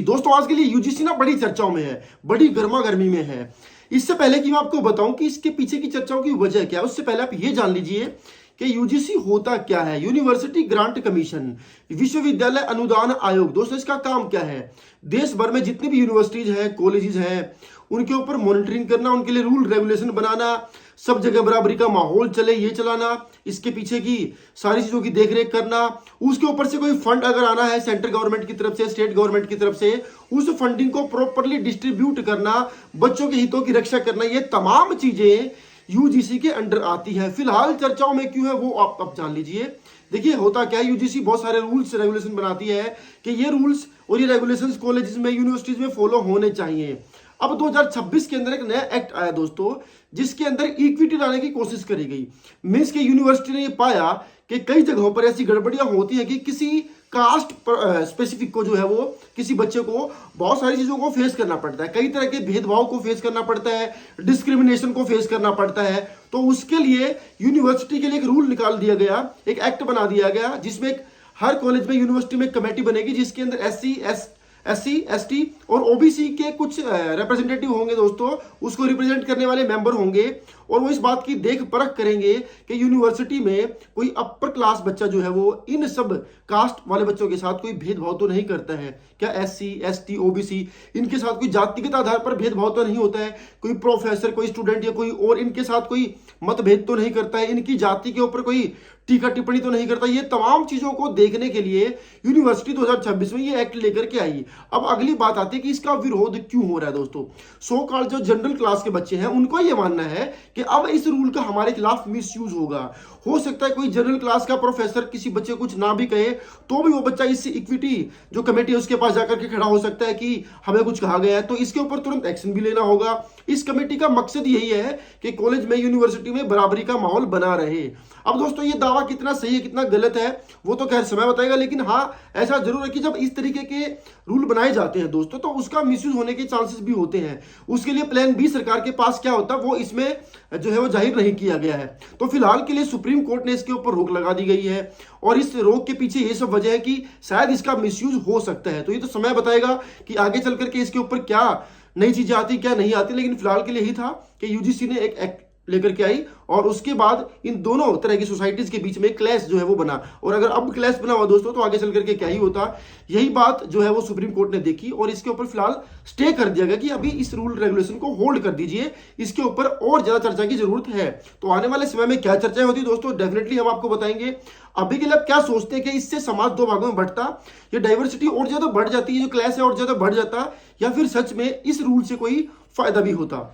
UGC दोस्तों आज के लिए यूजीसी ना बड़ी चर्चाओं में है, बड़ी गर्मा गर्मी में है। इससे पहले कि मैं आपको बताऊं कि इसके पीछे की चर्चाओं की वजह क्या है, उससे पहले आप ये जान लीजिए कि यूजीसी होता क्या है। यूनिवर्सिटी ग्रांट कमीशन, विश्वविद्यालय अनुदान आयोग। दोस्तों इसका काम क्या है, देश भर में जितनी भी यूनिवर्सिटीज हैं, कॉलेजेस हैं, उनके ऊपर मॉनिटरिंग करना, उनके लिए रूल रेगुलेशन बनाना, सब जगह बराबरी का माहौल चले ये चलाना, इसके पीछे की सारी चीजों की देखरेख करना। उसके ऊपर से कोई फंड अगर आना है सेंट्रल गवर्नमेंट की तरफ से, स्टेट गवर्नमेंट की तरफ से, उस फंडिंग को प्रॉपरली डिस्ट्रीब्यूट करना, बच्चों के हितों की रक्षा करना, ये तमाम चीजें यूजीसी के अंडर आती है। फिलहाल चर्चाओं में क्यों है वो आप जान लीजिए। देखिए होता क्या है, यूजीसी बहुत सारे रूल्स रेगुलेशन बनाती है कि ये रूल्स और ये रेगुलेशंस कॉलेजेस में, यूनिवर्सिटीज में फॉलो होने चाहिए। अब 2026 के अंदर एक नया एक्ट आया दोस्तों, जिसके अंदर इक्विटी लाने की कोशिश करी गई। मींस के यूनिवर्सिटी ने ये पाया कि कई जगहों पर ऐसी गड़बड़ियां होती हैं कि किसी कास्ट स्पेसिफिक को जो है वो किसी बच्चे को बहुत सारी चीजों को फेस करना पड़ता है, कई तरह के भेदभाव को फेस करना पड़ता है, डिस्क्रिमिनेशन को फेस करना पड़ता है। तो उसके लिए यूनिवर्सिटी के लिए एक रूल निकाल दिया गया, एक एक्ट बना दिया गया, जिसमें हर कॉलेज में, यूनिवर्सिटी में एक कमेटी बनेगी, जिसके अंदर एससी एसटी और ओबीसी के कुछ रिप्रेजेंटेटिव होंगे दोस्तों, उसको रिप्रेजेंट करने वाले मेंबर होंगे, और वो इस बात की देख परख करेंगे कि यूनिवर्सिटी में कोई अपर क्लास बच्चा जो है वो इन सब कास्ट वाले बच्चों के साथ कोई भेदभाव तो नहीं करता है क्या, एससी एसटी ओबीसी इनके साथ कोई जातिगत आधार पर भेदभाव तो नहीं होता है, कोई प्रोफेसर, कोई स्टूडेंट या कोई और इनके साथ कोई मतभेद तो नहीं करता है, इनकी जाति के ऊपर कोई टीका टिप्पणी तो नहीं करता। ये तमाम चीजों को देखने के लिए यूनिवर्सिटी 2026 में ये एक्ट लेकर के आई। अब अगली बात आती है कि इसका विरोध क्यों हो रहा है दोस्तों। सो कॉल्ड जो जनरल क्लास के बच्चे हैं उनको ये मानना है कि अब इस रूल का हमारे खिलाफ मिसयूज होगा। हो सकता है कोई जनरल क्लास का प्रोफेसर किसी बच्चे कुछ ना भी कहे तो भी वो बच्चा इस इक्विटी जो कमेटी है उसके पास जाकर के खड़ा हो सकता है कि हमें कुछ कहा गया है, तो इसके ऊपर तुरंत एक्शन भी लेना होगा। इस कमेटी का मकसद यही है कि कॉलेज में, यूनिवर्सिटी में बराबरी का माहौल बना रहे। अब दोस्तों ये दावा कितना सही है कितना गलत है वो तो खैर समय बताएगा, लेकिन हाँ ऐसा जरूर है कि जब इस तरीके के रूल बनाए जाते हैं दोस्तों तो उसका मिसयूज होने के चांसेस भी होते हैं। उसके लिए प्लान बी सरकार के पास क्या होता है वो इसमें जो है वो जाहिर नहीं किया गया है। तो फिलहाल के लिए सुप्रीम कोर्ट ने इसके ऊपर रोक लगा दी गई है, और इस रोक के पीछे ये सब वजह है कि शायद इसका मिसयूज हो सकता है। तो ये तो समय बताएगा कि आगे चल करके इसके ऊपर क्या नई चीजें आती क्या नहीं आती, लेकिन फिलहाल के लिए ही था कि यूजीसी ने एक एक्ट लेकर के आई, और उसके बाद इन दोनों तरह की सोसाइटीज के बीच में क्लैश जो है वो बना। और अगर अब क्लैश बना हुआ दोस्तों तो आगे चल करके क्या ही होता, यही बात जो है वो सुप्रीम कोर्ट ने देखी, और इसके ऊपर फिलहाल स्टे कर दिया गया कि अभी इस रूल रेगुलेशन को होल्ड कर दीजिए, इसके ऊपर और ज्यादा चर्चा की जरूरत है। तो आने वाले समय में क्या चर्चाएं होती दोस्तों डेफिनेटली हम आपको बताएंगे। अभी के लिए आप क्या सोचते हैं कि इससे समाज दो भागों में बंटता, या डाइवर्सिटी और ज्यादा बढ़ जाती है, जो क्लैश है और ज्यादा बढ़ जाता, या फिर सच में इस रूल से कोई फायदा भी होता।